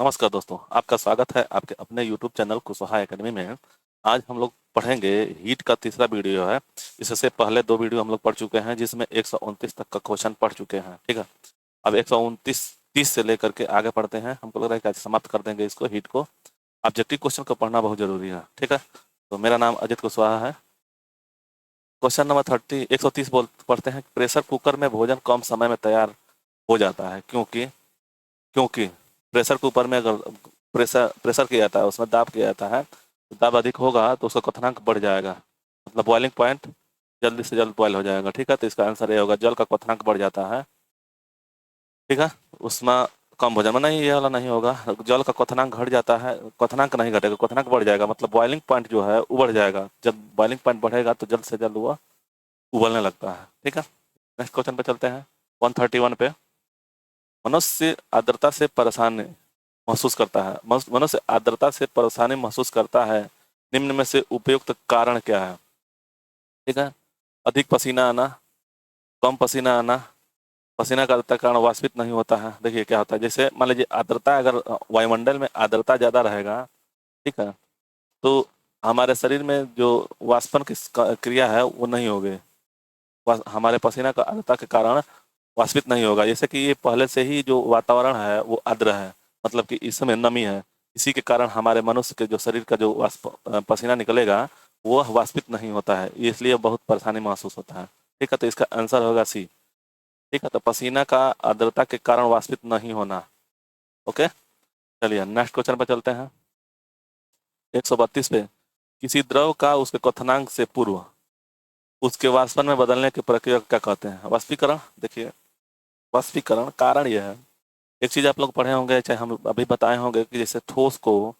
नमस्कार दोस्तों, आपका स्वागत है आपके अपने YouTube चैनल कुशवाहा एकेडमी में। आज हम लोग पढ़ेंगे हीट का तीसरा वीडियो है। इससे पहले दो वीडियो हम लोग पढ़ चुके हैं जिसमें 129 तक का क्वेश्चन पढ़ चुके हैं। ठीक है, अब 129 30 से लेकर के आगे पढ़ते हैं। हमको लग रहा है कि आज समाप्त कर देंगे इसको, हीट को। ऑब्जेक्टिव क्वेश्चन को पढ़ना बहुत जरूरी है। ठीक है, तो मेरा नाम अजित कुशवाहा है। क्वेश्चन नंबर 130 पढ़ते हैं। प्रेशर कुकर में भोजन कम समय में तैयार हो जाता है क्योंकि क्योंकि प्रेशर कुकर में अगर प्रेशर प्रेशर किया जाता है, उसमें दाब किया जाता है, तो दाब अधिक होगा तो उसका क्वथनांक बढ़ जाएगा, मतलब बॉइलिंग पॉइंट जल्दी से जल्द बॉयल हो जाएगा। ठीक है, तो इसका आंसर ये होगा, जल का क्वथनांक बढ़ जाता है। ठीक है, उसमें कम भोजन में नहीं, ये वाला नहीं होगा। जल का क्वथनांक घट जाता है, क्वथनांक नहीं घटेगा, क्वथनांक बढ़ जाएगा, मतलब बॉइलिंग पॉइंट जो है वो बढ़ जाएगा। जब बॉइलिंग पॉइंट बढ़ेगा तो जल्द से जल्द वो उबलने लगता है। ठीक है, नेक्स्ट क्वेश्चन पे चलते हैं। 131 पे, मनुष्य आर्द्रता से परेशान महसूस करता है। मनुष्य आर्द्रता से परेशानी महसूस करता है, निम्न में से उपयुक्त कारण क्या है? ठीक है, अधिक पसीना आना, कम पसीना आना, पसीना का आर्द्रता के कारण वाष्पित नहीं होता है। देखिए क्या होता है, जैसे मान लीजिए आर्द्रता, अगर वायुमंडल में आर्द्रता ज्यादा रहेगा, ठीक है, तो हमारे शरीर में जो वाष्पन की क्रिया है वो नहीं होगी। हमारे पसीना का आर्द्रता के कारण वाष्पित नहीं होगा। जैसे कि ये पहले से ही जो वातावरण है वो आर्द्र है, मतलब कि इसमें नमी है। इसी के कारण हमारे मनुष्य के जो शरीर का जो पसीना निकलेगा वो वाष्पित नहीं होता है, इसलिए बहुत परेशानी महसूस होता है। ठीक है, तो इसका आंसर होगा सी। ठीक है, तो पसीना का आर्द्रता के कारण वाष्पित नहीं होना। ओके, चलिए नेक्स्ट क्वेश्चन पर चलते हैं। 132 पे, किसी द्रव का उसके क्वथनांक से पूर्व उसके वाष्पन में बदलने की प्रक्रिया को क्या कहते हैं? वाष्पीकरण। देखिए, वाष्पीकरण कारण यह है, एक चीज आप लोग पढ़े होंगे, चाहे हम अभी बताए होंगे, कि जैसे ठोस को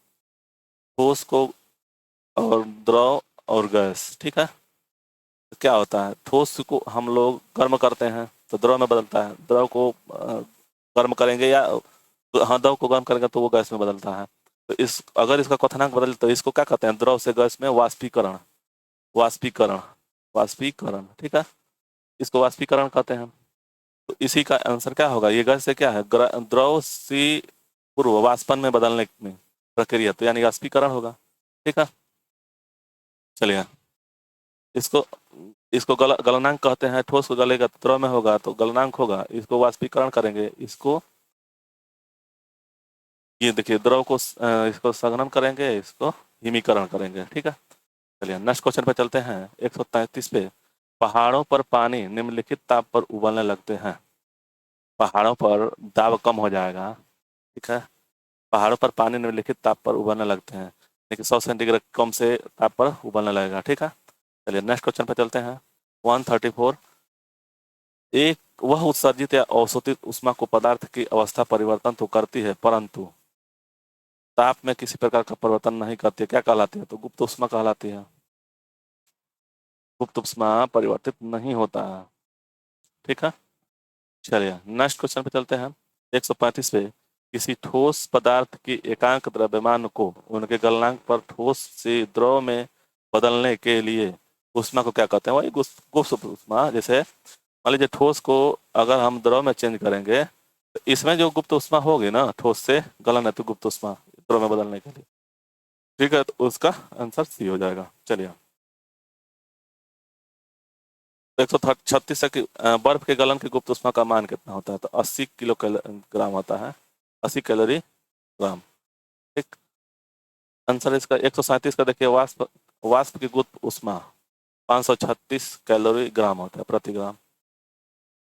और द्रव और गैस। ठीक है, तो क्या होता है, ठोस को हम लोग गर्म करते हैं तो द्रव में बदलता है, द्रव को गर्म करेंगे या हाँ, द्रव को गर्म करेंगे तो वो गैस में बदलता है। तो इस अगर इसका क्वथनांक बदले तो इसको क्या कहते हैं? द्रव से गैस में वाष्पीकरण। वाष्पीकरण, वाष्पीकरण। ठीक है, इसको वाष्पीकरण कहते हैं। तो इसी का आंसर क्या होगा, ये गैस से क्या है, द्रव से पूर्व वाष्पन में बदलने में प्रक्रिया, तो यानी वाष्पीकरण होगा। ठीक है, चलिए, इसको इसको गलनांक कहते हैं। ठोस को गलेगा तो द्रव में होगा तो गलनांक होगा, इसको वाष्पीकरण करेंगे, इसको ये देखिए, द्रव को इसको संघनन करेंगे, इसको हिमीकरण करेंगे। ठीक है, चलिए नेक्स्ट क्वेश्चन पे चलते हैं। 133 पे, पहाड़ों पर पानी निम्नलिखित ताप पर उबलने लगते हैं। पहाड़ों पर दाब कम हो जाएगा। ठीक है, पहाड़ों पर पानी निम्नलिखित ताप पर उबलने लगते हैं, लेकिन 100 सेंटीग्रेड कम से ताप पर उबलने लगेगा। ठीक है, चलिए नेक्स्ट क्वेश्चन पे चलते हैं। 134, एक वह उत्सर्जित या अवशोषित ऊष्मा को पदार्थ की अवस्था परिवर्तन तो करती है परंतु ताप में किसी प्रकार का परिवर्तन नहीं करती है, क्या कहलाती है? तो गुप्त ऊष्मा कहलाती है। गुप्त ऊष्मा परिवर्तित नहीं होता है। ठीक है, चलिए नेक्स्ट क्वेश्चन पे चलते हैं। 135 पे, किसी ठोस पदार्थ की एकांक द्रव्यमान को उनके गलनांक पर ठोस से द्रव में बदलने के लिए ऊष्मा को क्या कहते हैं? वही गुप्त ऊष्मा। जैसे मान लीजिए ठोस को अगर हम द्रव में चेंज करेंगे तो इसमें जो गुप्त ऊष्मा होगी ना, ठोस से गलन है तो गुप्त ऊष्मा द्रव में बदलने के लिए। ठीक है, तो उसका आंसर सी हो जाएगा। चलिए, 136 तक बर्फ के गलन की गुप्त ऊष्मा का मान कितना होता है? तो 80 किलो ग्राम होता है, 80 कैलोरी ग्राम। ठीक, आंसर इसका 137 का देखिए, वाष्प वाष्प की गुप्त ऊष्मा 536 कैलोरी ग्राम होता है प्रति ग्राम।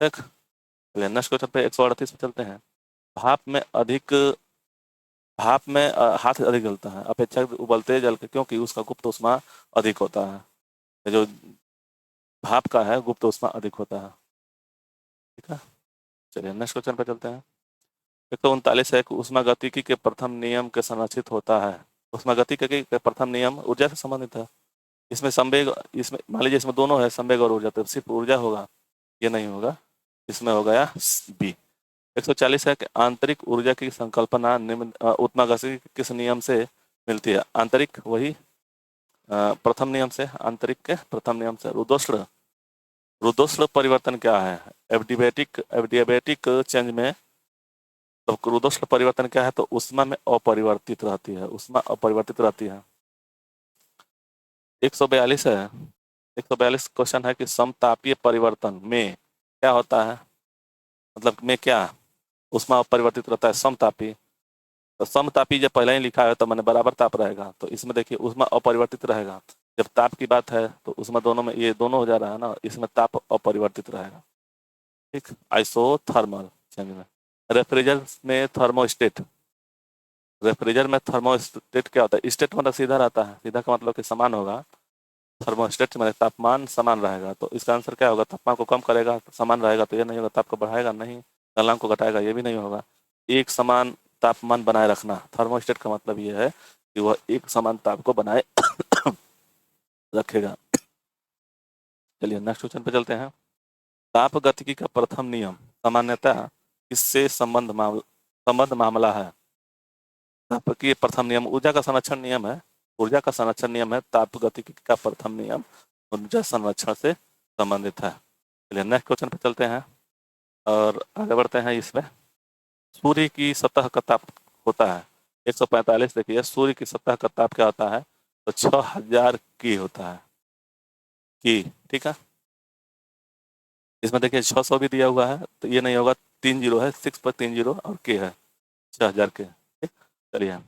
ठीक, चलिए नेक्स्ट क्वेश्चन पे 138 पे चलते हैं। भाप में अधिक भाप में हाथ अधिक जलता है अपेक्षाकृत उबलते जल के, क्योंकि उसका गुप्त ऊष्मा अधिक होता है। ये जो भाप का है गुप्त ऊष्मा अधिक होता है। ठीक है, चलिए नेक्स्ट क्वेश्चन पे चलते हैं। 139 है कि ऊष्मा गतिकी के प्रथम नियम के संरक्षित होता है। ऊष्मा गतिकी के प्रथम नियम ऊर्जा से संबंधित है। इसमें संवेग, इसमें मान लीजिए इसमें दोनों है, संवेग और ऊर्जा, तो सिर्फ ऊर्जा होगा, ये नहीं होगा, इसमें हो गया बी। 140 है कि आंतरिक ऊर्जा की संकल्पना निम्न ऊष्मागतिकी के किस नियम से मिलती है? आंतरिक, वही प्रथम नियम से, आंतरिक के प्रथम नियम से। रुद्धोष्ण, रुद्धोष्ण परिवर्तन क्या है? एडियाबेटिक एडियाबेटिक चेंज में तो क्रोधोष्ण परिवर्तन क्या है, तो ऊष्मा में अपरिवर्तित रहती है, ऊष्मा अपरिवर्तित रहती है। 142 है, 142 क्वेश्चन है कि समतापीय परिवर्तन में क्या होता है, मतलब में क्या ऊष्मा अपरिवर्तित रहता है, समतापी। तो समतापी जब पहले ही लिखा है तो मैंने बराबर ताप रहेगा, तो इसमें देखिए ऊष्मा अपरिवर्तित रहेगा। जब ताप की बात है तो उसमें दोनों में ये दोनों हो जा रहा है ना, इसमें ताप अपरिवर्तित रहेगा। ठीक, आइसोथर्मल चेंज में। रेफ्रिजरेटर में थर्मोस्टेट, रेफ्रिजरेटर में थर्मोस्टेट क्या होता है, स्टेट मतलब सीधा रहता है, सीधा का मतलब कि समान होगा, थर्मोस्टेट में तापमान समान रहेगा, तो इसका आंसर क्या होगा, तापमान को कम करेगा, समान रहेगा तो ये नहीं होगा, ताप को बढ़ाएगा नहीं, गलनांक को घटाएगा ये भी नहीं होगा। एक समान तापमान बनाए रखना, थर्मोस्टेट का मतलब ये है कि वह एक समान ताप को बनाए रखेगा। चलिए नेक्स्ट क्वेश्चन पे चलते हैं। ताप गतिकी का प्रथम नियम सामान्यतः किससे संबंध मामला है। ताप की प्रथम नियम ऊर्जा का संरक्षण नियम है, ऊर्जा का संरक्षण नियम है, ताप गतिकी का प्रथम नियम ऊर्जा संरक्षण से संबंधित है। चलिए नेक्स्ट क्वेश्चन पे चलते हैं और आगे बढ़ते हैं। इसमें सूर्य की सतह का ताप होता है 145, देखिए सूर्य की सतह का ताप क्या होता है, तो 6000 की होता है की। ठीक है, इसमें देखिए 600 भी दिया हुआ है तो ये नहीं होगा, 30 है, 6 पर 30 और के है 6000 के। ठीक, चलिए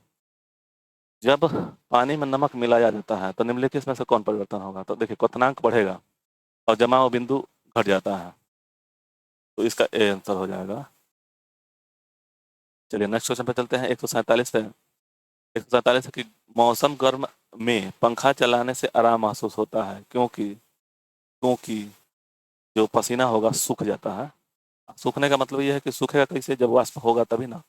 जब पानी में नमक मिलाया जाता है तो निम्नलिखित में से कौन परिवर्तन होगा, तो देखिए क्वथनांक बढ़ेगा और जमाव बिंदु घट जाता है, तो इसका ए आंसर हो जाएगा। चलिए नेक्स्ट क्वेश्चन पे चलते हैं 147 पे। 147 है कि मौसम गर्म में पंखा चलाने से आराम महसूस होता है क्योंकि क्योंकि जो पसीना होगा सूख जाता है। सूखने का मतलब ये है कि सूखेगा कैसे, जब वाष्प होगा तभी ना।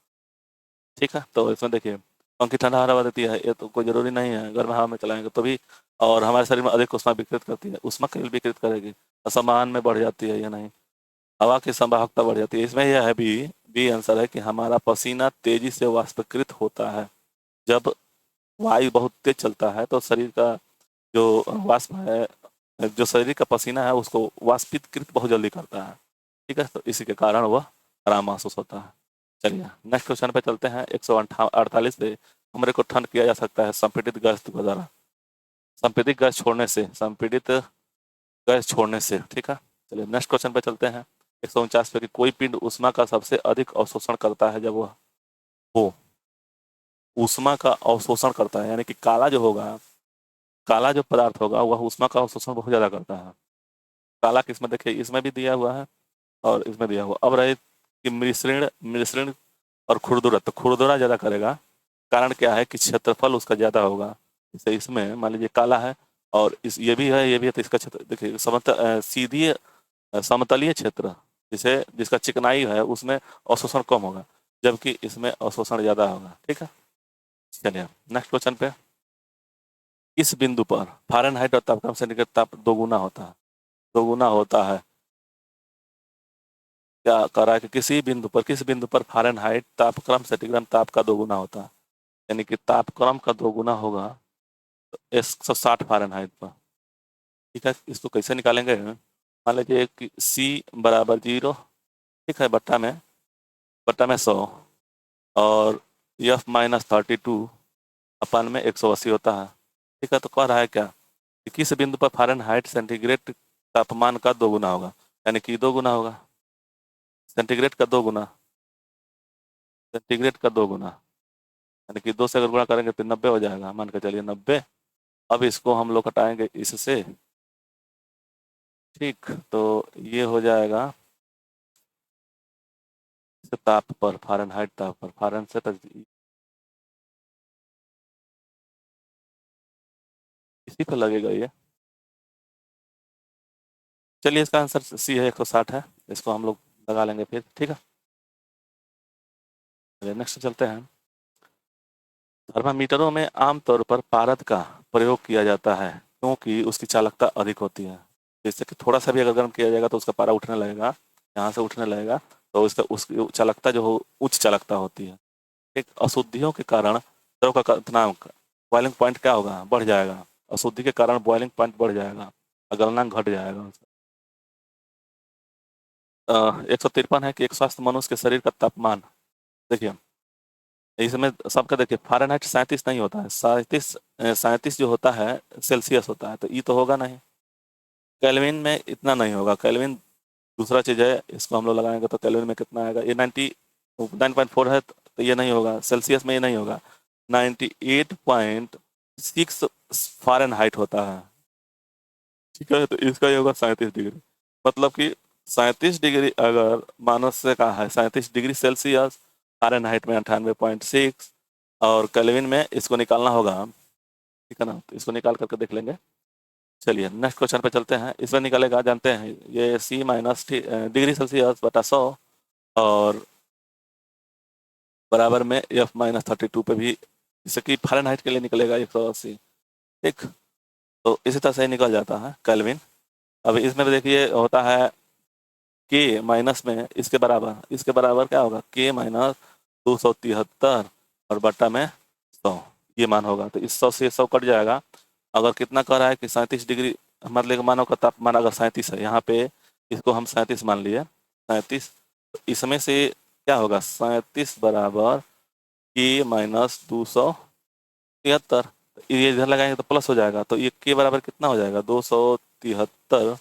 ठीक है, तो इसमें देखिए पंखी ठंडा हवा देती है, ये तो कोई जरूरी नहीं है, गर्म हवा में चलाएंगे तभी, और हमारे शरीर में अधिक उष्मा विकृत करती है, उष्मा केवल विकृत करेगी, असमान में बढ़ जाती है या नहीं, हवा की संवाहकता बढ़ जाती है। इसमें यह है बी, बी आंसर है कि हमारा पसीना तेजी से वाष्पीकृत होता है। जब वायु बहुत तेज चलता है तो शरीर का जो वाष्प है, जो शरीर का पसीना है उसको वाष्पीकृत बहुत जल्दी करता है। ठीक है, तो इसी के कारण वह आराम महसूस होता है। चलिए नेक्स्ट क्वेश्चन पे चलते हैं 148 पे। कमरे को ठंड किया जा सकता है संपीड़ित गैस के द्वारा, संपीड़ित गैस छोड़ने से, संपीड़ित गैस छोड़ने से। ठीक है, चलिए नेक्स्ट क्वेश्चन पे चलते हैं 149 पे कि कोई पिंड ऊष्मा का सबसे अधिक अवशोषण करता है जब वह हो, ऊष्मा का अवशोषण करता है, यानी कि काला जो होगा, काला जो पदार्थ होगा वह ऊष्मा का अवशोषण बहुत ज्यादा करता है। काला किसमें, देखिए इसमें भी दिया हुआ है और इसमें दिया हुआ। अब रहे कि मिश्रण, मिश्रण और खुरदुरा, तो खुरदुरा ज्यादा करेगा, कारण क्या है कि क्षेत्रफल उसका ज्यादा होगा। जैसे इसमें मान लीजिए काला है और इस ये भी है, ये भी है, तो इसका क्षेत्र देखिए सीधी समतलीय क्षेत्र जिसे जिसका चिकनाई है उसमें अवशोषण कम होगा, जबकि इसमें अवशोषण ज्यादा होगा। ठीक है, चलिए नेक्स्ट क्वेश्चन पे। इस बिंदु पर फारेनहाइट और तापक्रम सेंटीग्रेड ताप दोगुना होता है, दोगुना होता है। क्या कह रहा है कि किसी बिंदु पर, किस बिंदु पर फारेनहाइट तापक्रम सेंटीग्रेड ताप का दोगुना होता है, यानी कि तापक्रम का दोगुना होगा 160 फारेनहाइट पर। ठीक है, इसको कैसे निकालेंगे, मान लीजिए कि सी बराबर 0, ठीक है, बट्टा में 100 और एफ माइनस 32 अपन में 180 होता है। ठीक है, तो कह रहा है क्या कि किस बिंदु पर फारेनहाइट सेंटीग्रेड तापमान का दोगुना होगा, यानी कि दो गुना होगा, सेंटीग्रेड का दो गुना, सेंटीग्रेड का दो गुना, यानी कि 2 से अगर गुणा करेंगे तो 90 हो जाएगा, मान के चलिए 90। अब इसको हम लोग हटाएंगे इससे, ठीक, तो ये हो जाएगा ताप पर, फारेनहाइट ताप पर, फारेन से तक इसी पर लगेगा ये। चलिए इसका आंसर सी है, 160 है, इसको हम लोग लगा लेंगे फिर। ठीक है, चलिए नेक्स्ट चलते हैं। थर्मामीटरों में आमतौर पर पारद का प्रयोग किया जाता है क्योंकि उसकी चालकता अधिक होती है। जैसे कि थोड़ा सा भी अगर गर्म किया जाएगा तो उसका पारा उठने लगेगा, यहाँ से उठने लगेगा, तो उसका उसकी चालकता जो हो उच्च चालकता होती है। एक अशुद्धियों के कारण द्रव का क्वथनांक, बॉइलिंग पॉइंट क्या होगा, बढ़ जाएगा, अशुद्धि के कारण बॉइलिंग पॉइंट बढ़ जाएगा, गलनांक घट जाएगा। 153 है कि एक स्वस्थ मनुष्य के शरीर का तापमान देखिए इसमें सबका देखिए फ़ारेनहाइट 37 नहीं होता है, 37 जो होता है सेल्सियस होता है, तो ये तो होगा नहीं। केल्विन में इतना नहीं होगा, केल्विन दूसरा चीज़ है, इसको हम लोग लगाएंगे तो केल्विन में कितना आएगा, ये 99.4 है तो ये नहीं होगा, सेल्सियस में ये नहीं होगा, 98.6 फ़ारेनहाइट होता है, ठीक है। तो इसका ये होगा 37 डिग्री, मतलब कि 37 डिग्री अगर माइनस का है, 37 डिग्री सेल्सियस, फ़ारेनहाइट में 98.6 और केल्विन में इसको निकालना होगा, ठीक है ना। तो इसको निकाल करके देख लेंगे। चलिए नेक्स्ट क्वेश्चन पे चलते हैं। इसमें निकालेगा जानते हैं, ये C-डिग्री सेल्सियस बटा 100 और बराबर में F-32 पे भी, जैसे कि फ़ारेनहाइट के लिए निकलेगा 180, ठीक। तो इसी तरह से ही निकल जाता है केल्विन। अब इसमें भी देखिए होता है के माइनस में इसके बराबर क्या होगा, के माइनस 273 और बट्टा में 100, ये मान होगा। तो इस 100 से 100 कट जाएगा। अगर कितना कह रहा है कि 37 डिग्री, मतलब मानव का तापमान अगर 37 है, यहाँ पे इसको हम 37 मान लिए, 37, तो इसमें से क्या होगा, 37 बराबर के माइनस 273, ये इधर लगाएंगे तो प्लस हो जाएगा, तो ये के बराबर कितना हो जाएगा, 273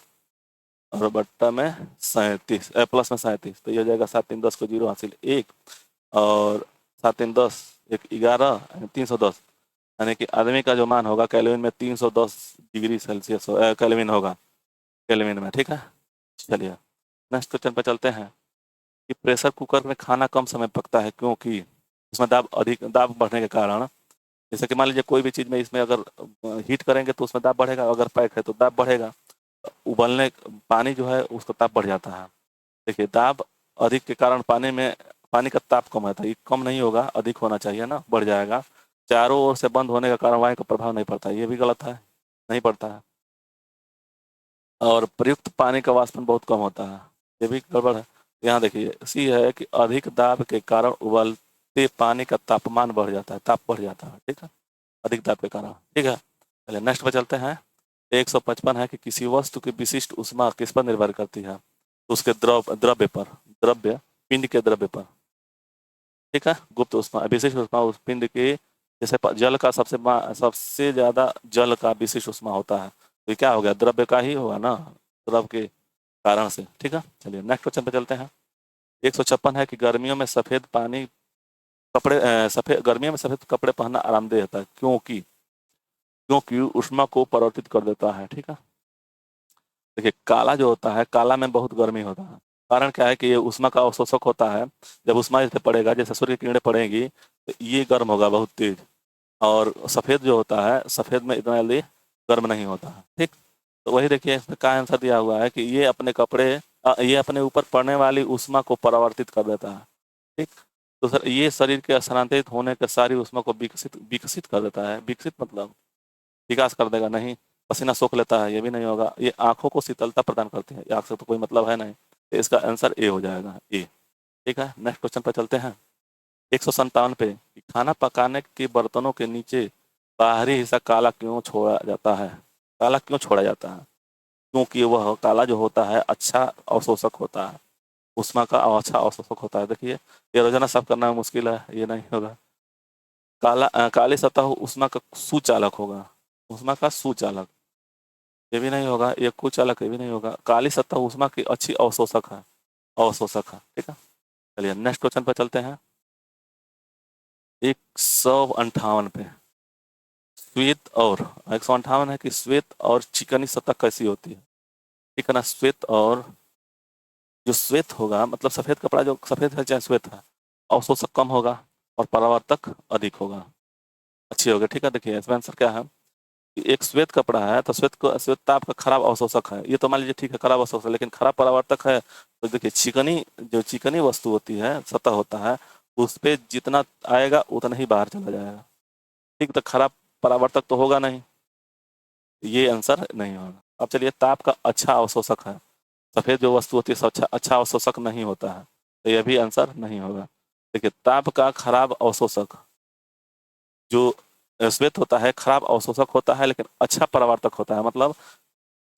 और बट्टा में 37, प्लस में 37, तो ये हो जाएगा 7 3 10 को 0 हासिल 1 और 7 3 10 1 11 310, यानी कि आदमी का जो मान होगा केल्विन में 310 डिग्री सेल्सियस केल्विन होगा, केल्विन में, ठीक है। चलिए नेक्स्ट क्वेश्चन पे चलते हैं कि प्रेशर कुकर में खाना कम समय पकता है क्योंकि इसमें दाब बढ़ने के कारण, जैसे कि मान लीजिए कोई भी चीज़ में इसमें अगर हीट करेंगे तो उसमें दाब बढ़ेगा, अगर पैक है तो दाब बढ़ेगा, उबलने पानी जो है उसका ताप बढ़ जाता है। देखिए दाब अधिक के कारण पानी का ताप कम होता है, ये कम नहीं होगा, अधिक होना चाहिए ना, बढ़ जाएगा। चारों ओर से बंद होने का कारण वायु का प्रभाव नहीं पड़ता है, ये भी गलत है, नहीं पड़ता है। और प्रयुक्त पानी का वाष्पन बहुत कम होता है, ये भी गड़बड़ है। यहाँ देखिए सी है कि अधिक दाब के कारण उबलते पानी का तापमान बढ़ जाता है, ताप बढ़ जाता है, ठीक है, अधिक दाब के कारण, ठीक है। चलिए नेक्स्ट पे चलते हैं। 155 है कि किसी वस्तु की विशिष्ट ऊष्मा किस पर निर्भर करती है, तो उसके द्रव्य पिंड के द्रव्य पर, ठीक है। गुप्त ऊष्मा, विशिष्ट ऊष्मा उस पिंड के, जैसे जल का सबसे ज्यादा जल का विशिष्ट ऊष्मा होता है, तो ये क्या हो गया, द्रव्य का ही होगा ना, द्रव के कारण से, ठीक है। चलिए नेक्स्ट क्वेश्चन पे चलते हैं। 156 है कि गर्मियों में सफेद कपड़े पहनना आरामदेह होता है क्योंकि क्योंकि ऊष्मा को परावर्तित कर देता है, ठीक है। देखिए काला जो होता है, काला में बहुत गर्मी होता है, कारण क्या है कि ये ऊष्मा का अवशोषक होता है, जब ऊष्मा इस पे पड़ेगा, जैसे सूर्य की किरणें पड़ेंगी तो ये गर्म होगा बहुत तेज, और सफ़ेद जो होता है, सफ़ेद में इतना जल्दी गर्म नहीं होता है, ठीक। तो वही देखिए इसमें क्या आंसर दिया हुआ है कि ये अपने ऊपर पड़ने वाली ऊष्मा को परावर्तित कर देता है, ठीक। तो सर ये शरीर के स्थानांतरित होने के सारी ऊष्मा को विकसित विकसित कर देता है, विकसित मतलब विकास कर देगा नहीं, पसीना सोख लेता है, ये भी नहीं होगा। ये आंखों को शीतलता प्रदान करते हैं, आंख से तो कोई मतलब है नहीं, तो इसका आंसर ए हो जाएगा, ए, ठीक है। नेक्स्ट क्वेश्चन पर चलते हैं। 157 पे कि खाना पकाने के बर्तनों के नीचे बाहरी हिस्सा काला क्यों छोड़ा जाता है, काला क्यों छोड़ा जाता है, क्योंकि वह काला जो होता है अच्छा अवशोषक होता है, ऊष्मा का अच्छा अवशोषक होता है। देखिए ये रोजाना साफ करना मुश्किल है, ये नहीं होगा। काली सतह ऊष्मा का सुचालक होगा, ऊष्मा का सुचालक, ये भी नहीं होगा। ये कुचालक, ये भी नहीं होगा। काली सतह ऊष्मा की अच्छी अवशोषक है, ठीक है। चलिए नेक्स्ट क्वेश्चन पर चलते हैं। 158 पे श्वेत और 158 है कि श्वेत और चिकनी सतह कैसी होती है, ठीक है ना। श्वेत और जो श्वेत होगा मतलब सफेद कपड़ा जो सफेद है चाहे श्वेत है, अवशोषक कम होगा और परावर्तक अधिक होगा, अच्छी होगी, ठीक है। देखिए इसमें आंसर क्या है कि एक श्वेत कपड़ा है तो श्वेत ताप का खराब अवशोषक है, ये तो मान लीजिए ठीक है खराब अवशोषक है, लेकिन खराब परावर्तक है। तो देखिए चिकनी वस्तु होती है, सतह होता है, उस पर जितना आएगा उतना ही बाहर चला जाएगा, ठीक। तो खराब परावर्तक तो होगा नहीं, ये आंसर नहीं होगा। अब चलिए ताप का अच्छा अवशोषक है, सफेद जो वस्तु होती है सब अच्छा अवशोषक नहीं होता है, तो यह भी आंसर नहीं होगा। देखिए ताप का खराब अवशोषक जो श्वेत होता है खराब अवशोषक होता है लेकिन अच्छा परावर्तक होता है, मतलब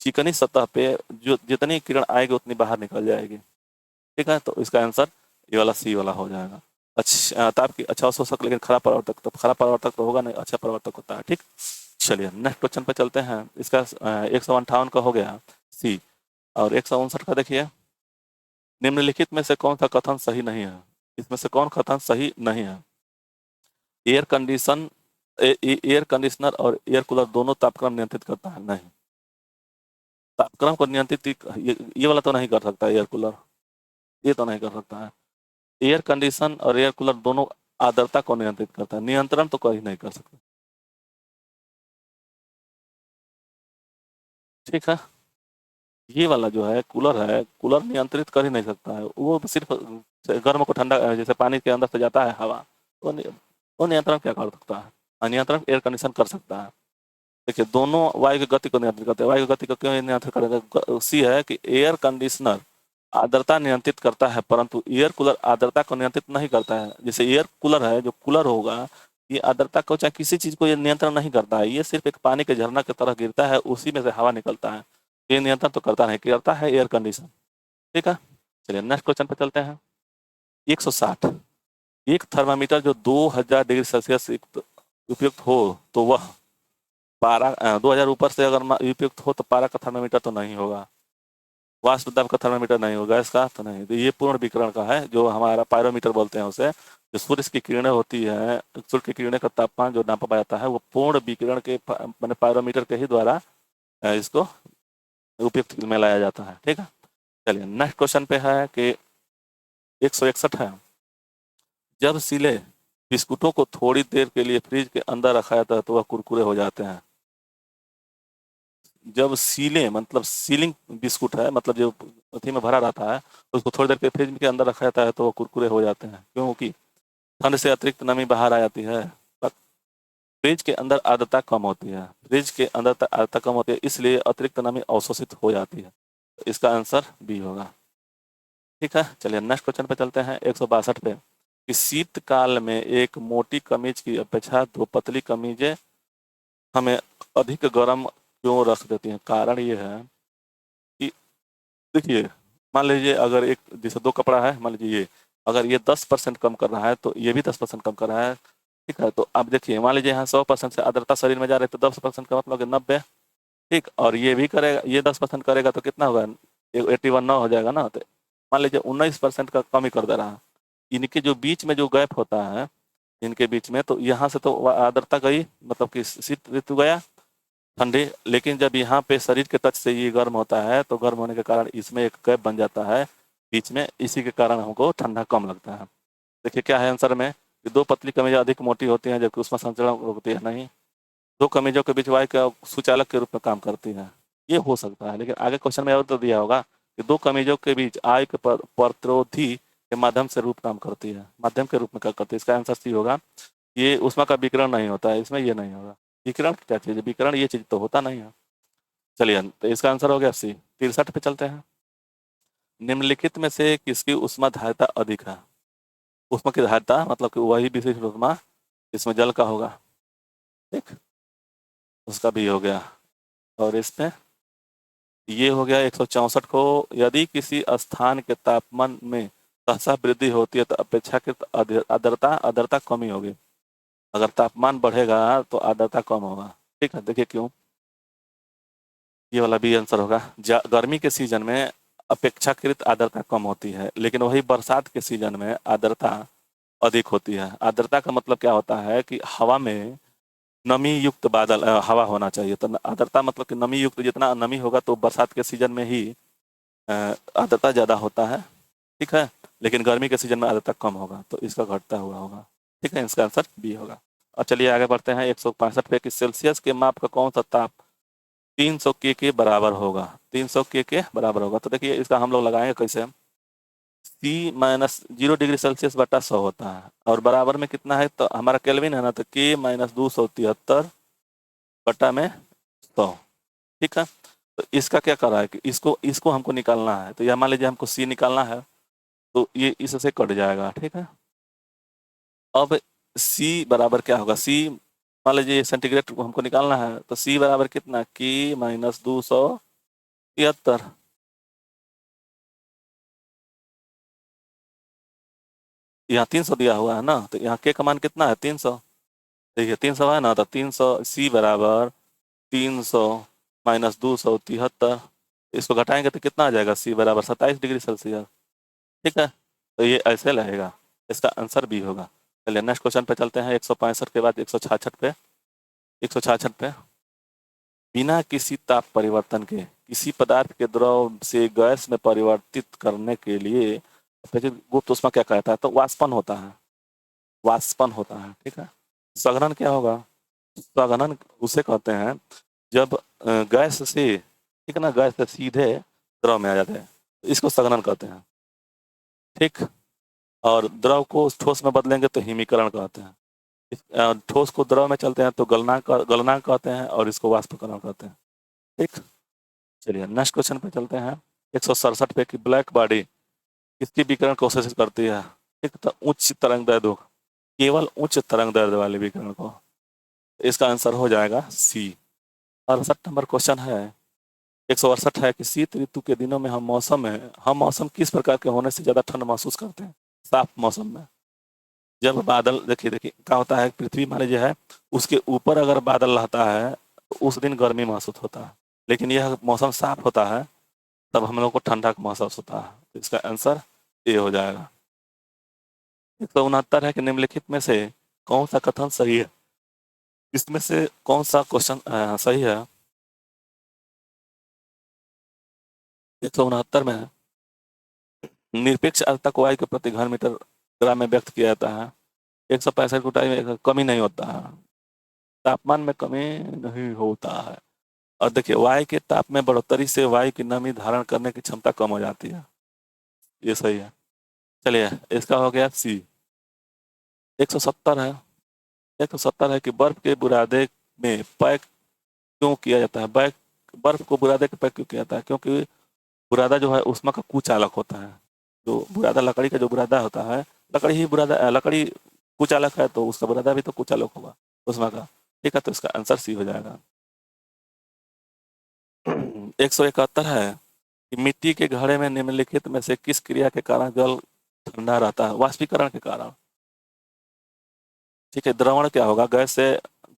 चिकनी सतह पे जो जितनी किरण आएगी उतनी बाहर निकल जाएगी, ठीक है। तो इसका आंसर ये वाला सी वाला हो जाएगा। अच्छा ताप की अच्छा शोषक लेकिन खराब परावर्तक, तो खराब परावर्तक तो होगा नहीं, अच्छा परावर्तक होता है। ठीक, चलिए नेक्स्ट क्वेश्चन पे चलते हैं। इसका 158 का हो गया सी, और 159 का देखिए, निम्नलिखित में से कौन सा कथन सही नहीं है? इसमें से कौन कथन सही नहीं है? एयर कंडीशन एयर कंडीशनर और एयर कूलर दोनों तापक्रम नियंत्रित करता है? नहीं, तापक्रम को नियंत्रित ये वाला तो नहीं कर सकता एयर कूलर, ये तो नहीं कर सकता है। एयर कंडीशन और एयर कूलर दोनों आर्द्रता को नियंत्रित करता है, नियंत्रण तो कोई नहीं कर सकता। ठीक है, ये वाला जो है कूलर नियंत्रित कर ही नहीं सकता है, वो सिर्फ गर्म को ठंडा, जैसे पानी के अंदर से जाता है हवा, वो नियंत्रण क्या कर सकता है? नियंत्रण एयर कंडीशन कर सकता है। देखिए दोनों वायु की गति को नियंत्रित करते हैं, वायु की गति को क्यों नियंत्रित करेगा? सी है कि एयर कंडीशनर आर्द्रता नियंत्रित करता है, परंतु एयर कूलर आर्द्रता को नियंत्रित नहीं करता है। जैसे एयर कूलर है, जो कूलर होगा, ये आर्द्रता को चाहे किसी चीज को ये नियंत्रण नहीं करता है, ये सिर्फ एक पानी के झरना की तरह गिरता है, उसी में से हवा निकलता है, ये नियंत्रण तो करता नहीं, करता है एयर कंडीशन। ठीक है, चलिए नेक्स्ट क्वेश्चन पे चलते हैं। 160, एक थर्मामीटर जो 2000 डिग्री सेल्सियस उपयुक्त हो तो वह पारा 2000 ऊपर से अगर उपयुक्त हो तो पारा का थर्मामीटर तो नहीं होगा, वाष्प दाब का थर्मामीटर नहीं होगा, इसका तो नहीं। तो ये पूर्ण विकिरण का है, जो हमारा पायरोमीटर बोलते हैं उसे, जो सूर्य की किरणें होती है, सूर्य की किरणें का तापमान जो नापा जाता है, वो पूर्ण विकिरण के मैंने पायरोमीटर के ही द्वारा इसको उपयुक्त में लाया जाता है। ठीक है, चलिए नेक्स्ट क्वेश्चन पे है कि 161 है, जब सिले बिस्कुटों को थोड़ी देर के लिए फ्रिज के अंदर रखा जाता है तो वह कुरकुरे हो जाते हैं। जब सीले मतलब सीलिंग बिस्कुट है, मतलब जो अथी में भरा रहता है, उसको थोड़ी देर के फ्रिज के अंदर रखा जाता है तो वो कुरकुरे हो जाते हैं, क्योंकि ठंड से अतिरिक्त नमी बाहर आ जाती है, पर फ्रिज के अंदर आर्द्रता कम होती है, फ्रिज के अंदर आर्द्रता कम होती है, इसलिए अतिरिक्त नमी अवशोषित हो जाती है। तो इसका आंसर बी होगा। ठीक है, चलिए नेक्स्ट क्वेश्चन पे चलते हैं। 162 पे, कि शीतकाल में एक मोटी कमीज की अपेक्षा दो पतली कमीजें हमें अधिक गर्म क्यों रख देती हैं? कारण ये है कि देखिए, मान लीजिए अगर एक जैसे दो कपड़ा है, मान लीजिए ये अगर ये 10% कम कर रहा है तो ये भी 10% कम कर रहा है। ठीक है, तो आप देखिए, मान लीजिए यहाँ 100% से आर्द्रता शरीर में जा रही है, तो 10% का मतलब 90। ठीक, और ये भी करेगा, ये 10% करेगा तो कितना होगा? 81 9 हो जाएगा ना। तो मान लीजिए 19% का कमी कर दे रहा है। इनके जो बीच में जो गैप होता है, इनके बीच में, तो यहाँ से तो आर्द्रता गई, मतलब कि शीत ऋतु गया, ठंडी, लेकिन जब यहाँ पे शरीर के टच से ये गर्म होता है तो गर्म होने के कारण इसमें एक गैप बन जाता है बीच में, इसी के कारण हमको ठंडा कम लगता है। देखिए क्या है आंसर में, कि दो पतली कमीजें अधिक मोटी होती हैं जबकि उसमें संचरण होती है नहीं, दो कमीजों के बीच वायु का सुचालक के रूप में काम करती है। ये हो सकता है, लेकिन आगे क्वेश्चन में और तो दिया होगा कि दो कमीजों के बीच आय के प्रतिरोधी के माध्यम से रूप काम करती है, माध्यम के रूप में काम करती है। इसका आंसर सी होगा। ये उष्मा का विकिरण नहीं होता है, इसमें ये नहीं होगा। विकिरण क्या चीज़ है? विकिरण ये चीज़ तो होता नहीं है। चलिए, तो इसका आंसर हो गया सी। 63 पे चलते हैं। निम्नलिखित में से किसकी उष्मा धारिता अधिक है? उष्मा की धारिता मतलब कि वही विशिष्ट उष्मा इसमें जल का होगा। ठीक, उसका भी हो गया। और इसमें ये हो गया 164 को, यदि किसी स्थान के तापमान में सहसा वृद्धि होती है तो अपेक्षाकृत आर्द्रता आर्द्रता कमी होगी। अगर तापमान बढ़ेगा तो आर्द्रता कम होगा। ठीक है, देखिए क्यों, ये वाला भी आंसर होगा। गर्मी के सीजन में अपेक्षाकृत आर्द्रता कम होती है, लेकिन वही बरसात के सीजन में आर्द्रता अधिक होती है। आर्द्रता का मतलब क्या होता है कि हवा में नमी युक्त बादल हवा होना चाहिए, तो आर्द्रता मतलब कि नमी युक्त, जितना नमी होगा तो बरसात के सीजन में ही अ, आर्द्रता ज़्यादा होता है। ठीक है, लेकिन गर्मी के सीजन में आर्द्रता कम होगा, तो इसका घटता हुआ होगा। ठीक है, इसका आंसर बी होगा। और चलिए आगे बढ़ते हैं। 165 पे, कि सेल्सियस के माप का कौन सा ताप 300 के बराबर होगा? 300 के बराबर होगा, तो देखिए इसका हम लोग लगाएंगे कैसे। C-0 डिग्री सेल्सियस बटा 100 होता है, और बराबर में कितना है? तो हमारा केल्विन है ना, तो K-273 बटा में 100। ठीक है, तो इसका क्या कर रहा है कि इसको इसको हमको निकालना है, तो यह मान लीजिए हमको C निकालना है, तो ये इससे कट जाएगा। ठीक है, अब C बराबर क्या होगा? C मान लीजिए सेंटीग्रेड हमको निकालना है, तो C बराबर कितना? K-273। यहाँ 300 दिया हुआ है ना, तो यहाँ के का मान कितना है 300। देखिए 300 है ना, तो 300 सी बराबर 300 माइनस 273, इसको घटाएंगे तो कितना आ जाएगा, सी बराबर 27 डिग्री सेल्सियस। ठीक है, तो ये ऐसे रहेगा, इसका आंसर बी होगा। चलिए नेक्स्ट क्वेश्चन पे चलते हैं, 165 के बाद 166 पे। 166 पे, बिना किसी ताप परिवर्तन के किसी पदार्थ के द्रव से गैस में परिवर्तित करने के लिए अपेक्षित गुप्त ऊष्मा क्या कहता है, तो वाष्पन होता है, वाष्पन होता है। ठीक है, संघनन क्या होगा, संघनन उसे कहते हैं जब गैस से, ठीक है ना, गैस से सीधे द्रव में आ जाते हैं, तो इसको संघनन कहते हैं। ठीक, और द्रव को ठोस में बदलेंगे तो हिमीकरण कहते हैं। ठोस को द्रव में चलते हैं तो गलनांक कहते हैं, और इसको वाष्पीकरण कहते हैं। ठीक, चलिए नेक्स्ट क्वेश्चन पे चलते हैं, 167 पे, कि ब्लैक बॉडी किसकी विकिरण कोशिश करती है। ठीक, तो उच्च तरंग दैर्ध्य, केवल उच्च तरंग दैर्ध्य वाले विकिरण को, इसका आंसर हो जाएगा सी। 68 नंबर क्वेश्चन है, 168 है, कि शीत ऋतु के दिनों में हम मौसम किस प्रकार के होने से ज्यादा ठंड महसूस करते हैं। साफ मौसम में जब बादल, देखिए देखिए क्या होता है, पृथ्वी मान लीजिए है, उसके ऊपर अगर बादल रहता है तो उस दिन गर्मी महसूस होता है, लेकिन यह मौसम साफ होता है तब हम लोग को ठंडा महसूस होता है। तो इसका आंसर ए हो जाएगा। 169 है, कि निम्नलिखित में से कौन सा कथन सही है, इसमें से कौन सा क्वेश्चन सही है। 169 में है, निरपेक्ष आर्द्रता को वायु के प्रति घन मीटर ग्राम में व्यक्त किया जाता है। 165 कुटाई में कमी नहीं होता है, तापमान में कमी नहीं होता है। और देखिए वायु के ताप में बढ़ोतरी से वायु की नमी धारण करने की क्षमता कम हो जाती है, ये सही है। चलिए इसका हो गया सी। 170 है, 170 है, कि बर्फ के बुरादे में पैक क्यों किया जाता है। बर्फ को बुरादे के पैक क्यों किया जाता है, क्योंकि बुरादा जो है ऊष्मा का कुचालक होता है। जो बुरादा, लकड़ी का जो बुरादा होता है, लकड़ी ही बुरादा, लकड़ी कुचालक है, तो उसका बुरादा भी तो कुचालक होगा ऊष्मा का। ठीक है, तो इसका आंसर सी हो जाएगा। 171 है, कि मिट्टी के घड़े में निम्नलिखित में से किस क्रिया के कारण जल ठंडा रहता है। वाष्पीकरण के कारण। ठीक है, द्रवण क्या होगा, गैस से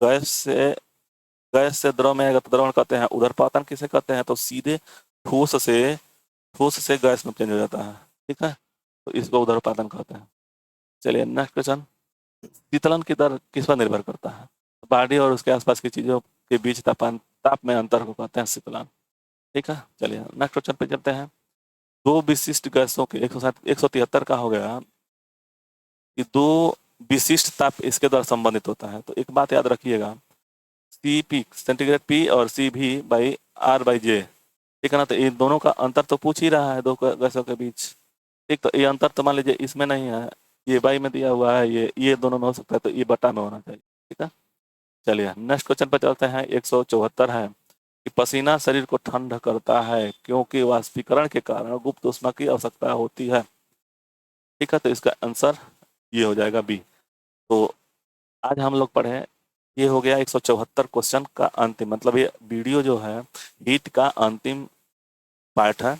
गैस से द्रव में आएगा तो द्रवण कहते हैं। उदरपातन किसे कहते हैं, तो सीधे ठोस से गैस में चेंज हो जाता है। ठीक है, तो इसको उदरपातन कहते हैं। चलिए नेक्स्ट क्वेश्चन, शीतलन की दर किस पर निर्भर करता है। बॉडी और उसके आसपास की चीजों के बीच ताप में अंतर को कहते हैं शीतलन। ठीक है, चलिए नेक्स्ट क्वेश्चन पे चलते हैं। दो विशिष्ट गैसों के 173 का हो गया, कि दो विशिष्ट ताप इसके द्वारा संबंधित होता है। तो एक बात याद रखिएगा, सी पी सेंटीग्रेड पी और सी भी बाई आर बाई जे। ठीक है ना, तो इन दोनों का अंतर तो पूछ ही रहा है दो गैसों के बीच। ठीक, तो ये अंतर तो मान लीजिए इसमें नहीं है, ये बाई में दिया हुआ है, ये दोनों में हो सकता है, तो ये बटा में होना चाहिए। ठीक है, चलिए नेक्स्ट क्वेश्चन पर चलते हैं। 174 है, कि पसीना शरीर को ठंड करता है क्योंकि वाष्पीकरण के कारण गुप्त ऊष्मा की आवश्यकता होती है। ठीक है, तो इसका आंसर ये हो जाएगा बी। तो आज हम लोग पढ़े, ये हो गया 174 क्वेश्चन का अंतिम, मतलब ये वीडियो जो है हीट का अंतिम पार्ट है।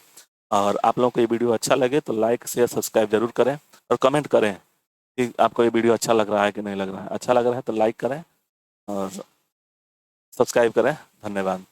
और आप लोगों को ये वीडियो अच्छा लगे तो लाइक शेयर सब्सक्राइब जरूर करें, और कमेंट करें कि आपको ये वीडियो अच्छा लग रहा है कि नहीं लग रहा है। अच्छा लग रहा है तो लाइक करें और सब्सक्राइब करें। धन्यवाद।